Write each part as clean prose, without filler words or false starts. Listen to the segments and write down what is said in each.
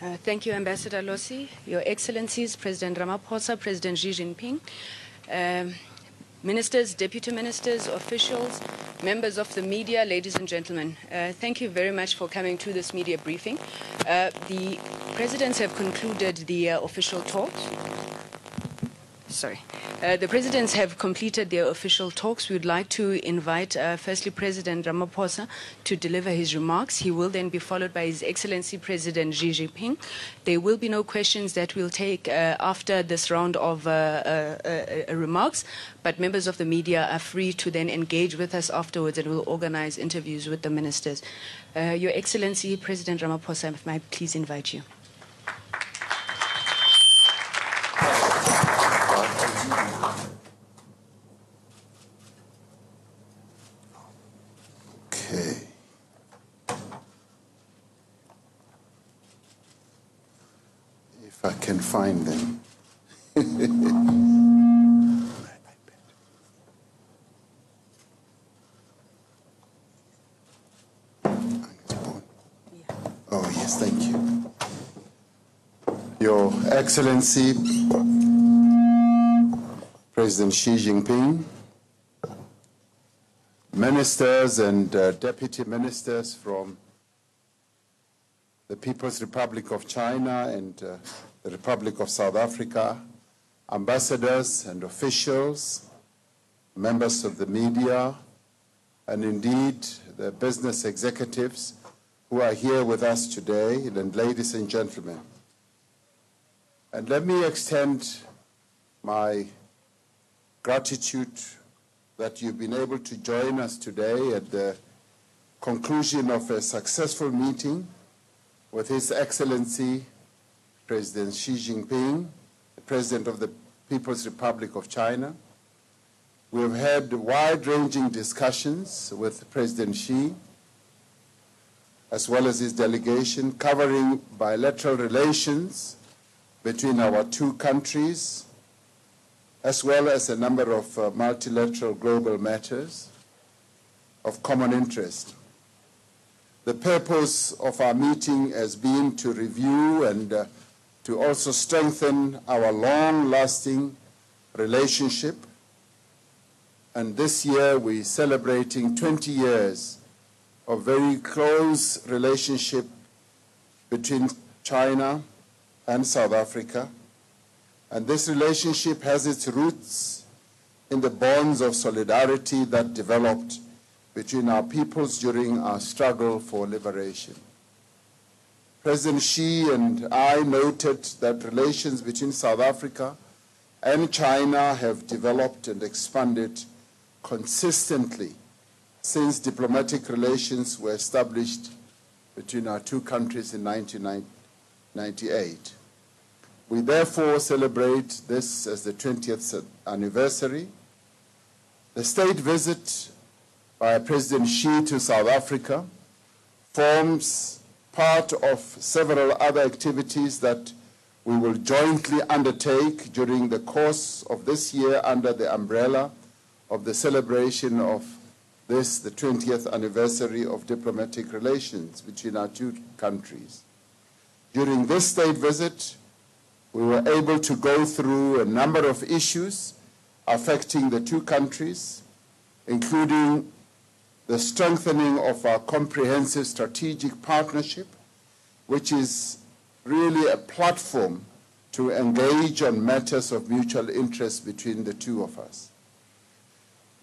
Thank you, Ambassador Lossi, Your Excellencies, President Ramaphosa, President Xi Jinping, ministers, deputy ministers, officials, members of the media, ladies and gentlemen. Thank you very much for coming to this media briefing. The presidents have concluded the official talks. The presidents have completed their official talks. We would like to invite, firstly, President Ramaphosa to deliver his remarks. He will then be followed by His Excellency President Xi Jinping. There will be no questions that we'll take after this round of remarks, but members of the media are free to then engage with us afterwards, and we'll organize interviews with the ministers. Your Excellency, President Ramaphosa, if I please invite you. I can find them. Oh, yes, thank you. Your Excellency, President Xi Jinping, ministers and deputy ministers from the People's Republic of China and the Republic of South Africa, ambassadors and officials, members of the media, and indeed the business executives who are here with us today, and ladies and gentlemen. And let me extend my gratitude that you've been able to join us today at the conclusion of a successful meeting with His Excellency President Xi Jinping, the President of the People's Republic of China. We have had wide-ranging discussions with President Xi, as well as his delegation, covering bilateral relations between our two countries, as well as a number of multilateral global matters of common interest. The purpose of our meeting has been to review and to also strengthen our long-lasting relationship. And this year we're celebrating 20 years of very close relationship between China and South Africa. And this relationship has its roots in the bonds of solidarity that developed between our peoples during our struggle for liberation. President Xi and I noted that relations between South Africa and China have developed and expanded consistently since diplomatic relations were established between our two countries in 1998. We therefore celebrate this as the 20th anniversary. The state visit by President Xi to South Africa forms part of several other activities that we will jointly undertake during the course of this year under the umbrella of the celebration of this, the 20th anniversary of diplomatic relations between our two countries. During this state visit, we were able to go through a number of issues affecting the two countries, including the strengthening of our comprehensive strategic partnership, which is really a platform to engage on matters of mutual interest between the two of us.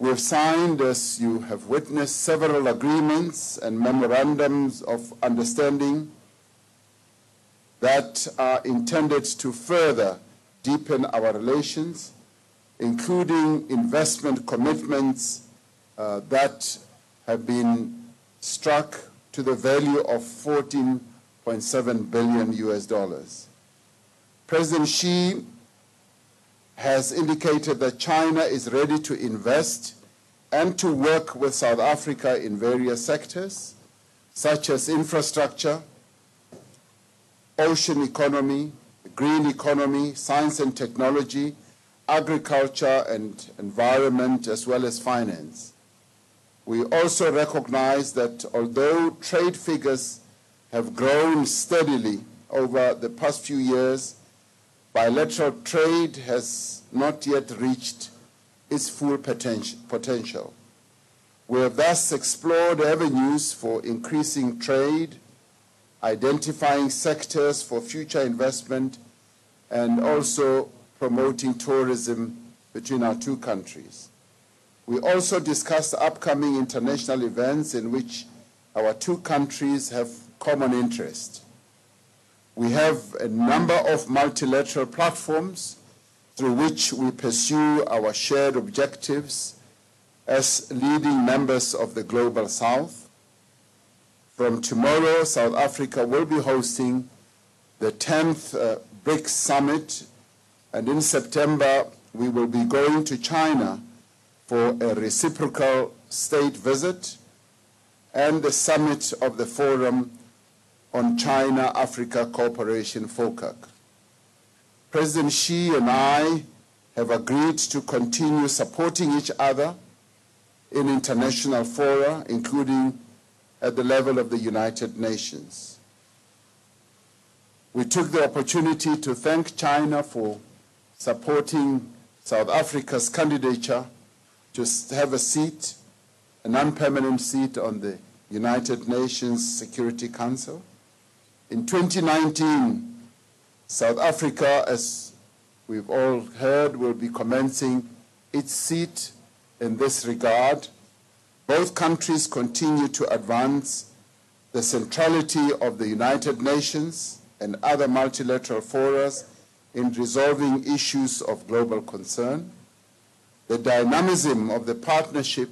We have signed, as you have witnessed, several agreements and memorandums of understanding that are intended to further deepen our relations, including investment commitments that have been struck to the value of $14.7 billion. President Xi has indicated that China is ready to invest and to work with South Africa in various sectors, such as infrastructure, ocean economy, green economy, science and technology, agriculture and environment, as well as finance. We also recognize that although trade figures have grown steadily over the past few years, bilateral trade has not yet reached its full potential. We have thus explored avenues for increasing trade, identifying sectors for future investment, and also promoting tourism between our two countries. We also discussed upcoming international events in which our two countries have common interest. We have a number of multilateral platforms through which we pursue our shared objectives as leading members of the Global South. From tomorrow, South Africa will be hosting the 10th BRICS Summit, and in September, we will be going to China for a reciprocal state visit and the summit of the Forum on China-Africa Cooperation, FOCAC. President Xi and I have agreed to continue supporting each other in international fora, including at the level of the United Nations. We took the opportunity to thank China for supporting South Africa's candidature to have a seat, a non-permanent seat on the United Nations Security Council. In 2019, South Africa, as we've all heard, will be commencing its seat in this regard. Both countries continue to advance the centrality of the United Nations and other multilateral forums in resolving issues of global concern. The dynamism of the partnership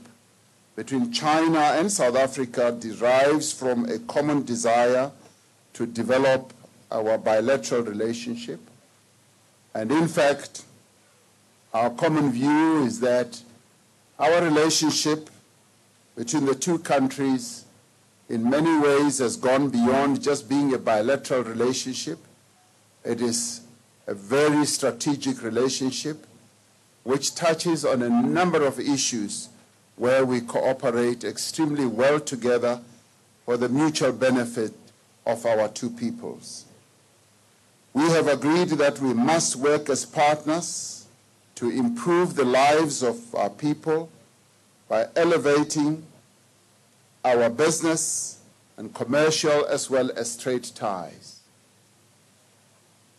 between China and South Africa derives from a common desire to develop our bilateral relationship. And in fact, our common view is that our relationship between the two countries in many ways has gone beyond just being a bilateral relationship. It is a very strategic relationship which touches on a number of issues where we cooperate extremely well together for the mutual benefit of our two peoples. We have agreed that we must work as partners to improve the lives of our people by elevating our business and commercial as well as trade ties.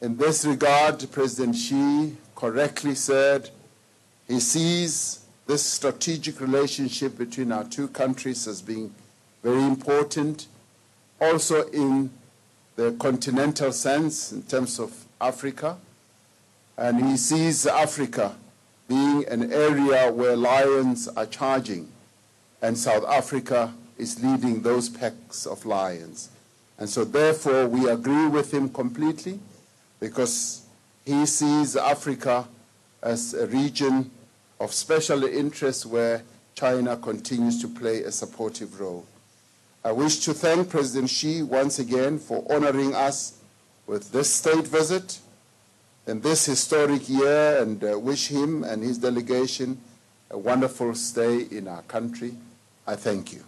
In this regard, President Xi correctly said he sees this strategic relationship between our two countries as being very important, also in the continental sense in terms of Africa. And he sees Africa being an area where lions are charging, and South Africa is leading those packs of lions. And so therefore we agree with him completely, because he sees Africa as a region of special interest where China continues to play a supportive role. I wish to thank President Xi once again for honoring us with this state visit in this historic year, and wish him and his delegation a wonderful stay in our country. I thank you.